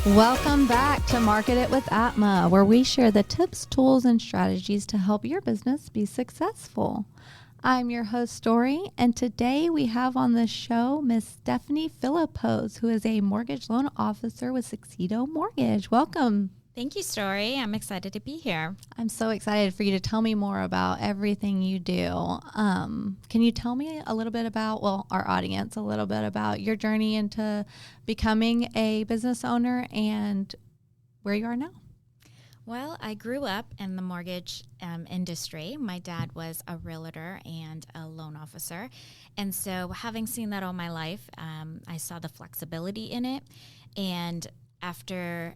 Welcome back to Market It with Atma, where we share the tips, tools, and strategies to help your business be successful. I'm your host, Story, and today we have on the show Miss Stephanie Philipos, who is a mortgage loan officer with Succedo Mortgage. Welcome. Thank you, Story. I'm excited to be here. I'm so excited for you to tell me more about everything you do. Can you tell me a little bit about, our audience, a little bit about your journey into becoming a business owner and where you are now? Well, I grew up in the mortgage industry. My dad was a realtor and a loan officer. And so having seen that all my life, I saw the flexibility in it. And after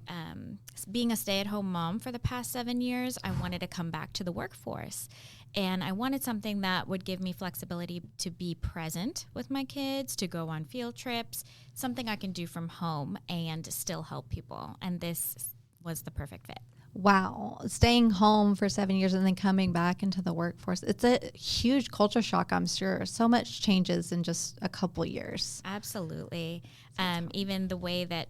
being a stay-at-home mom for the past 7 years, I wanted to come back to the workforce. And I wanted something that would give me flexibility to be present with my kids, to go on field trips, something I can do from home and still help people. And this was the perfect fit. Wow. Staying home for 7 years and then coming back into the workforce. It's a huge culture shock, I'm sure. So much changes in just a couple years. Absolutely. Even the way that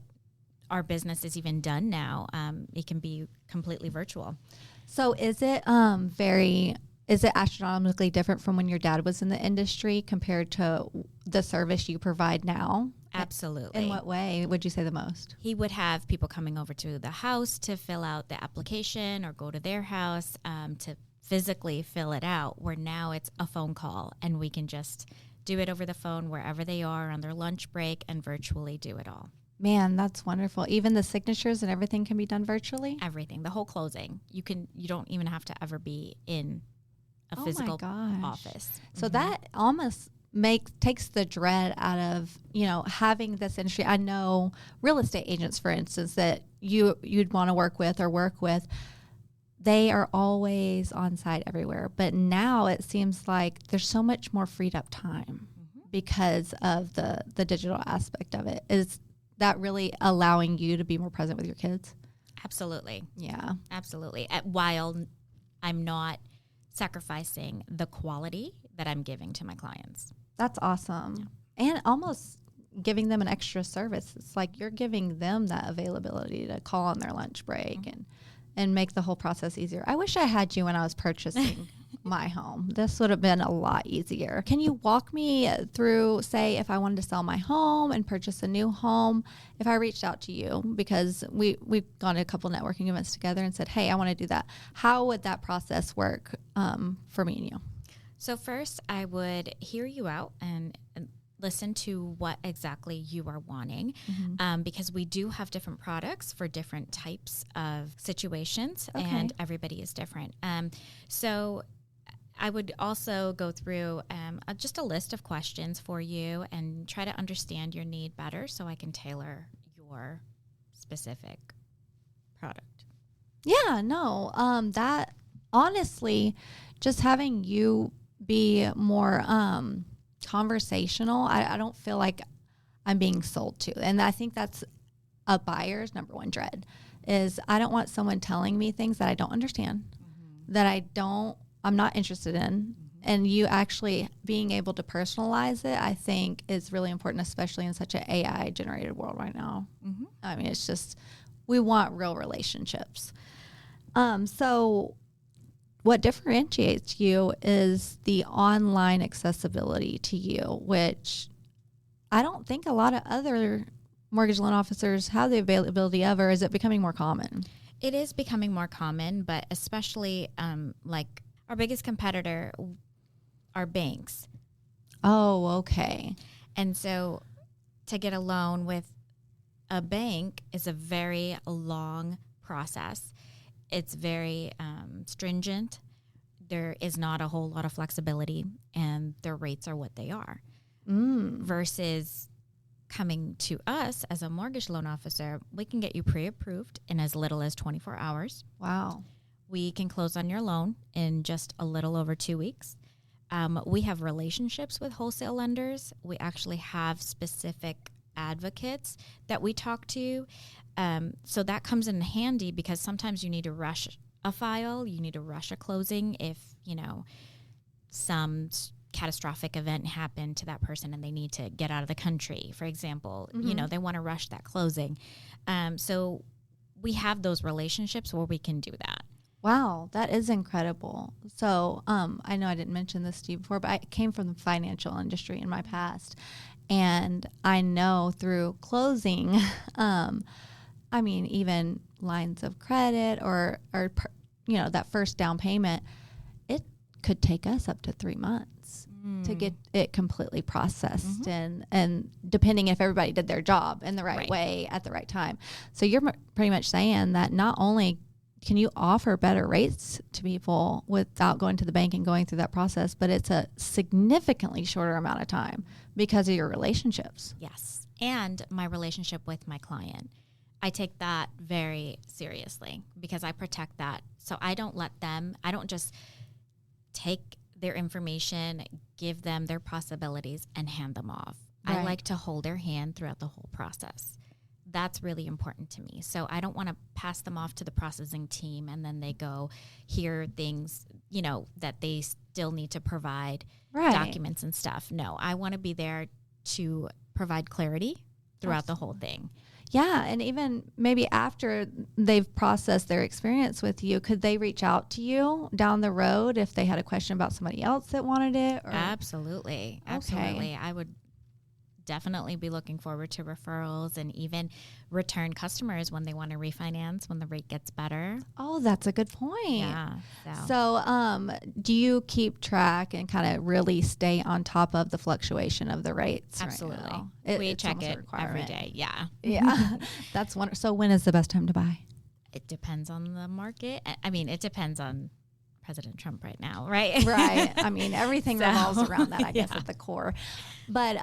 our business is even done now, it can be completely virtual. So is it astronomically different from when your dad was in the industry compared to the service you provide now? Absolutely. In what way would you say the most? He would have people coming over to the house to fill out the application or go to their house to physically fill it out, where now it's a phone call and we can just do it over the phone wherever they are on their lunch break and virtually do it all. Man, that's wonderful. Even the signatures and everything can be done virtually? Everything, the whole closing. You don't even have to ever be in a physical office. So that almost takes the dread out of, having this industry. I know real estate agents, for instance, that you'd want to work with, they are always on site everywhere. But now it seems like there's so much more freed up time because of the digital aspect of it. Is that really allowing you to be more present with your kids? Absolutely. Yeah. Absolutely. While I'm not sacrificing the quality that I'm giving to my clients. That's awesome. Yeah. And almost giving them an extra service. It's like you're giving them that availability to call on their lunch break and make the whole process easier. I wish I had you when I was purchasing my home. This would have been a lot easier. Can you walk me through, say, if I wanted to sell my home and purchase a new home, if I reached out to you, because we've gone to a couple networking events together and said, hey, I want to do that. How would that process work for me and you? So first, I would hear you out and listen to what exactly you are wanting, because we do have different products for different types of situations, and everybody is different. So I would also go through just a list of questions for you and try to understand your need better so I can tailor your specific product. Yeah, no, that honestly, just having you be more conversational, I don't feel like I'm being sold to. And I think that's a buyer's number one dread is I don't want someone telling me things that I don't understand, that I'm not interested in. And you actually being able to personalize it, I think is really important, especially in such an AI generated world right now. I mean, it's just, we want real relationships. So what differentiates you is the online accessibility to you, which I don't think a lot of other mortgage loan officers have the availability of, or is it becoming more common? It is becoming more common, but especially like our biggest competitor are banks. Oh, okay. And so to get a loan with a bank is a very long process. It's very stringent. There is not a whole lot of flexibility, and their rates are what they are. Versus coming to us as a mortgage loan officer, we can get you pre-approved in as little as 24 hours. Wow. We can close on your loan in just a little over 2 weeks. We have relationships with wholesale lenders. We actually have specific advocates that we talk to. So that comes in handy because sometimes you need to rush a file, you need to rush a closing if, some catastrophic event happened to that person and they need to get out of the country, for example. They want to rush that closing. So we have those relationships where we can do that. Wow, that is incredible. So I know I didn't mention this to you before, but I came from the financial industry in my past. And I know through closing, even lines of credit or that first down payment, it could take us up to 3 months to get it completely processed, and depending if everybody did their job in the right way at the right time. So you're pretty much saying that not only can you offer better rates to people without going to the bank and going through that process, but it's a significantly shorter amount of time because of your relationships. Yes. And my relationship with my client. I take that very seriously because I protect that. So I don't just take their information, give them their possibilities, and hand them off. Right. I like to hold their hand throughout the whole process. That's really important to me. So I don't want to pass them off to the processing team and then they go hear things, that they still need to provide documents and stuff. No, I want to be there to provide clarity throughout the whole thing. Yeah, and even maybe after they've processed their experience with you, could they reach out to you down the road if they had a question about somebody else that wanted it? Or? Absolutely. Absolutely. I would definitely be looking forward to referrals and even return customers when they want to refinance when the rate gets better. Oh, that's a good point. Yeah. So do you keep track and kind of really stay on top of the fluctuation of the rates? Absolutely. Right, we check it every day. Yeah. Yeah. That's wonderful. So when is the best time to buy? It depends on the market. It depends on President Trump right now, right? Right. Everything revolves around that, I guess, at the core. But,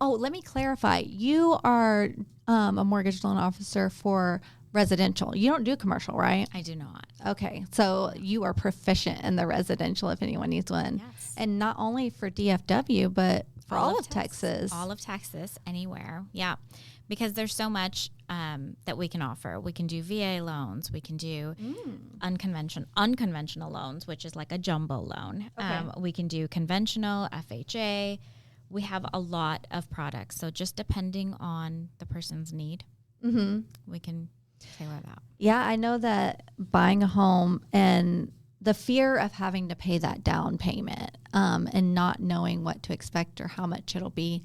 let me clarify. You are a mortgage loan officer for residential. You don't do commercial, right? I do not. Okay. So you are proficient in the residential if anyone needs one. Yes. And not only for DFW, but for all of Texas. All of Texas, anywhere. Yeah. Because there's so much that we can offer. We can do VA loans. We can do unconventional loans, which is like a jumbo loan. Okay. We can do conventional, FHA. We have a lot of products. So just depending on the person's need, we can tailor that. Yeah, I know that buying a home and the fear of having to pay that down payment and not knowing what to expect or how much it'll be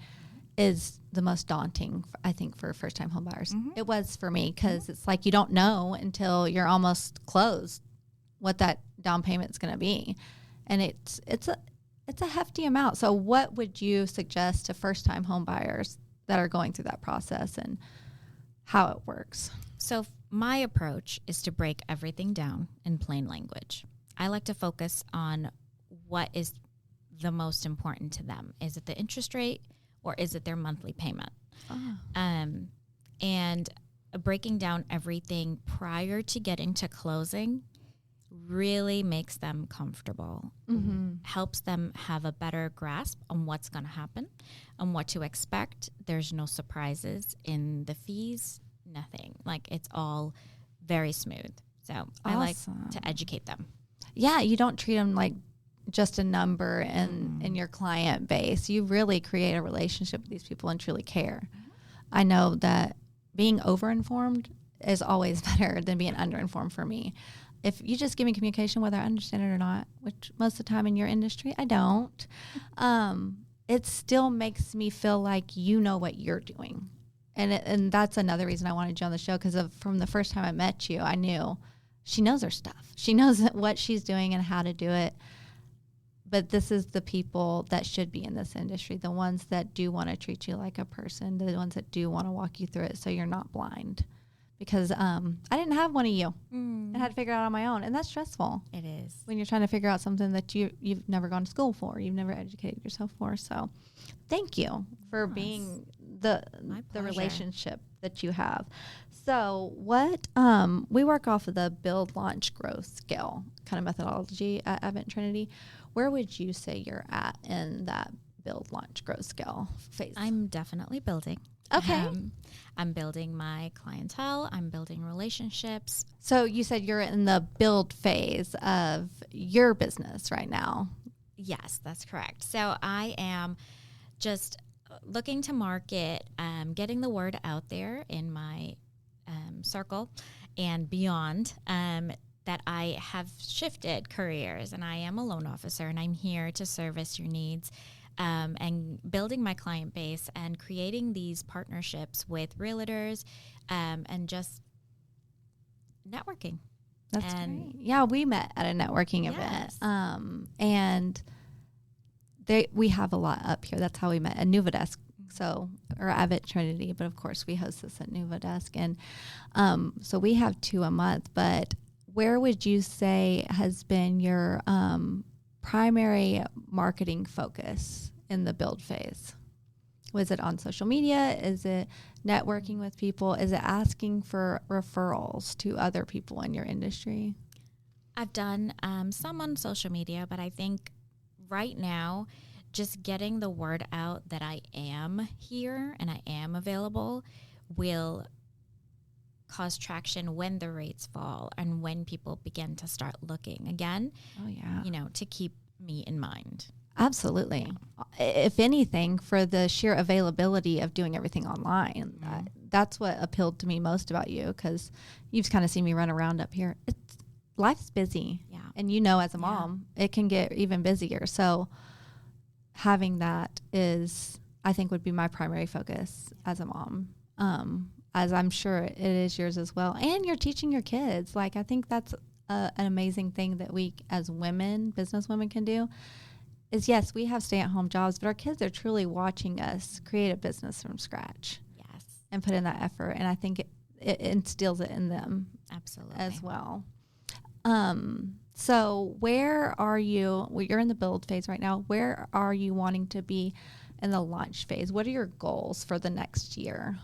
is the most daunting, I think, for first-time home buyers. It was for me because it's like you don't know until you're almost closed what that down payment's going to be. And it's a hefty amount. So what would you suggest to first-time home buyers that are going through that process and how it works? So my approach is to break everything down in plain language. I like to focus on what is the most important to them. Is it the interest rate? Or is it their monthly payment? And breaking down everything prior to getting to closing really makes them comfortable, helps them have a better grasp on what's going to happen and what to expect. There's no surprises in the fees, nothing. Like it's all very smooth. So awesome. I like to educate them. Yeah, you don't treat them like just a number in your client base. You really create a relationship with these people and truly care. I know that being overinformed is always better than being underinformed for me. If you just give me communication, whether I understand it or not, which most of the time in your industry, I don't, it still makes me feel like you know what you're doing. And that's another reason I wanted you on the show, because from the first time I met you, I knew she knows her stuff. She knows what she's doing and how to do it. But this is the people that should be in this industry, the ones that do want to treat you like a person, the ones that do want to walk you through it so you're not blind. Because I didn't have one of you. I had to figure it out on my own. And that's stressful. It is. When you're trying to figure out something that you've never gone to school for, you've never educated yourself for. So thank you for being the relationship that you have. So what we work off of the build, launch, growth scale kind of methodology at Advent Trinity. Where would you say you're at in that build, launch, growth scale phase? I'm definitely building. Okay. I'm building my clientele. I'm building relationships. So you said you're in the build phase of your business right now. Yes, that's correct. So I am just looking to market, getting the word out there in my circle and beyond, that I have shifted careers, and I am a loan officer, and I'm here to service your needs, and building my client base and creating these partnerships with realtors, and just networking. That's great. Yeah, we met at a networking event, and we have a lot up here. That's how we met at Nuvadesk. So, or Abbott Trinity, but of course we host this at Nuvadesk, and so we have 2 a month. But where would you say has been your primary marketing focus in the build phase? Was it on social media? Is it networking with people? Is it asking for referrals to other people in your industry? I've done some on social media, but I think right now, just getting the word out that I am here and I am available will cause traction when the rates fall and when people begin to start looking again. Oh, yeah. You know, to keep me in mind. Absolutely. If anything, for the sheer availability of doing everything online, that's what appealed to me most about you, because you've kind of seen me run around up here. Life's busy. Yeah. And as a mom, it can get even busier. So having that I think would be my primary focus as a mom, as I'm sure it is yours as well. And you're teaching your kids. Like, I think that's an amazing thing that we as women, business women, can do. Is yes, we have stay-at-home jobs, but our kids are truly watching us create a business from scratch. Yes. And put in that effort. And I think it instills it in them. Absolutely. As well. So where are you? Well, you're in the build phase right now. Where are you wanting to be in the launch phase? What are your goals for the next year?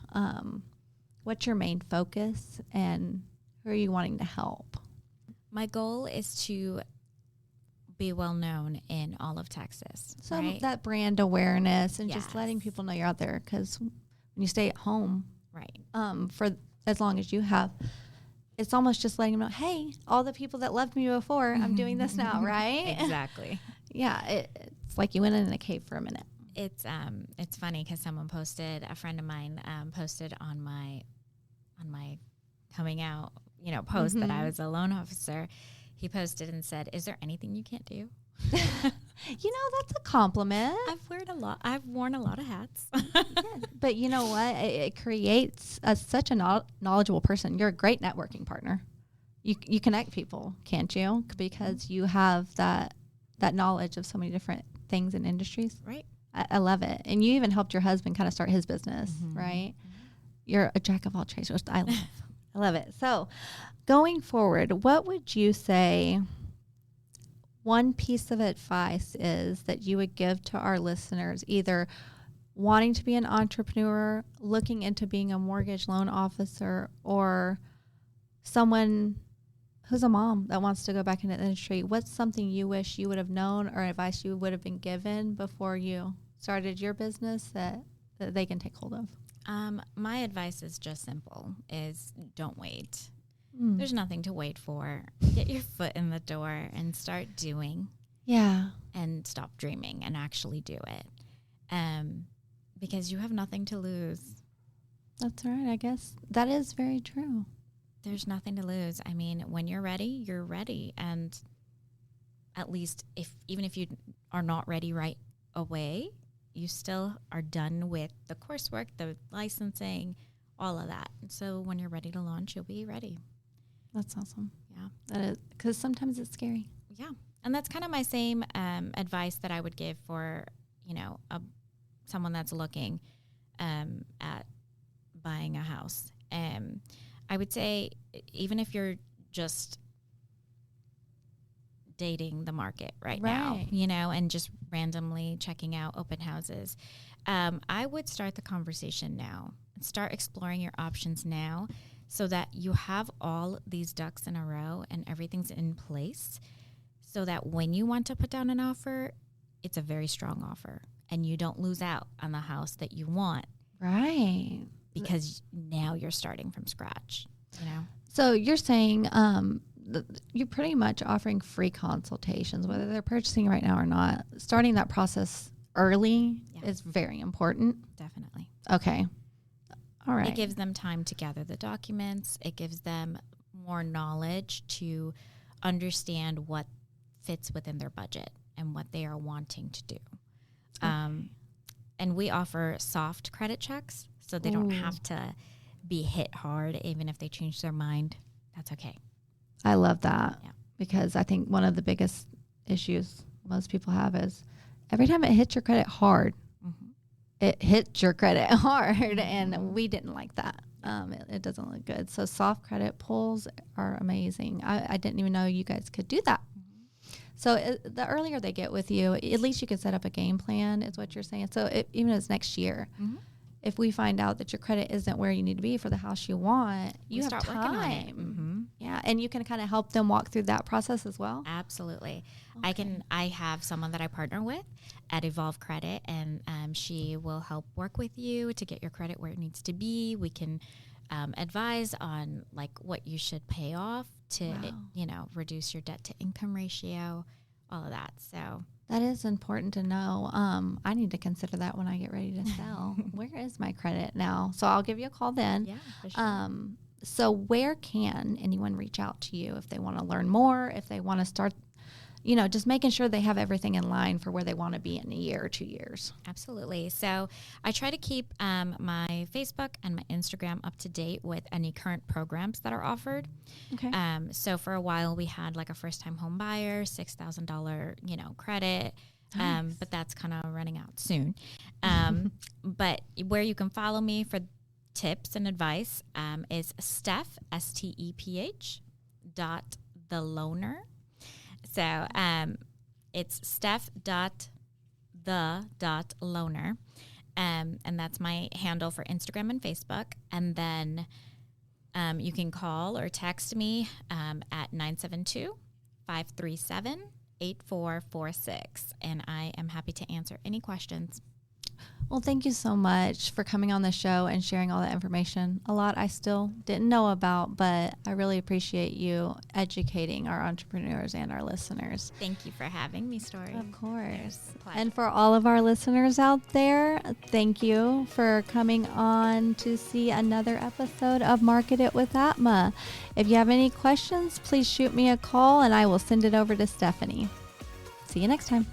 What's your main focus, and who are you wanting to help? My goal is to be well known in all of Texas. So right? that brand awareness and just letting people know you're out there, because when you stay at home, right, for as long as you have, it's almost just letting them know, hey, all the people that loved me before, I'm doing this now, right? Exactly. Yeah, it's like you went in a cave for a minute. It's funny because a friend of mine posted on my coming out, post that I was a loan officer. He posted and said, "Is there anything you can't do?" That's a compliment. I've worn a lot of hats. But you know what? It creates such a knowledgeable person. You're a great networking partner. You connect people, can't you? Because you have that knowledge of so many different things and industries. Right. I love it. And you even helped your husband kind of start his business, right? You're a jack of all trades, which I love. I love it. So going forward, what would you say one piece of advice is that you would give to our listeners, either wanting to be an entrepreneur, looking into being a mortgage loan officer, or someone who's a mom that wants to go back into the industry? What's something you wish you would have known, or advice you would have been given before you started your business that they can take hold of? My advice is just simple, is don't wait. There's nothing to wait for. Get your foot in the door and start doing. Yeah. And stop dreaming and actually do it. Because you have nothing to lose. That's right. I guess that is very true. There's nothing to lose. I mean, when you're ready, you're ready. And at least even if you are not ready right away, you still are done with the coursework, the licensing, all of that. So when you're ready to launch, you'll be ready. That's awesome. Yeah. That is, because sometimes it's scary. Yeah. And that's kind of my same advice that I would give for, someone that's looking at buying a house. I would say, even if you're just dating the market right now, and just randomly checking out open houses, I would start the conversation now and start exploring your options now, so that you have all these ducks in a row and everything's in place, so that when you want to put down an offer, it's a very strong offer and you don't lose out on the house that you want. Right. Because now you're starting from scratch, So you're saying you're pretty much offering free consultations, whether they're purchasing right now or not. Starting that process early is very important. Definitely. Okay. All right. It gives them time to gather the documents. It gives them more knowledge to understand what fits within their budget and what they are wanting to do. Okay. And we offer soft credit checks, so they don't have to be hit hard. Even if they change their mind, that's okay. I love that because I think one of the biggest issues most people have is every time it hits your credit hard, it hits your credit hard, and we didn't like that. It doesn't look good. So soft credit pulls are amazing. I didn't even know you guys could do that. So the earlier they get with you, at least you can set up a game plan, is what you're saying. So even as next year, if we find out that your credit isn't where you need to be for the house you want, you have time. Yeah, and you can kind of help them walk through that process as well. Absolutely. Okay. I have someone that I partner with at Evolve Credit, and she will help work with you to get your credit where it needs to be. We can advise on like what you should pay off to, reduce your debt to income ratio, all of that. So that is important to know. I need to consider that when I get ready to sell. Where is my credit now? So I'll give you a call then. Yeah, for sure. So where can anyone reach out to you if they want to learn more, if they want to start, just making sure they have everything in line for where they want to be in a year or 2 years? Absolutely. So I try to keep my Facebook and my Instagram up to date with any current programs that are offered. Okay. So for a while we had like a first-time home buyer, $6,000, credit. Nice. But that's kind of running out soon. But where you can follow me for tips and advice is Steph, STEPH, .the loaner. So it's steph.the.loaner. And that's my handle for Instagram and Facebook. And then you can call or text me at 972-537-8446. And I am happy to answer any questions. Well, thank you so much for coming on the show and sharing all that information. A lot I still didn't know about, but I really appreciate you educating our entrepreneurs and our listeners. Thank you for having me, Story. Of course. Pleasure. And for all of our listeners out there, thank you for coming on to see another episode of Market It with Atma. If you have any questions, please shoot me a call and I will send it over to Stephanie. See you next time.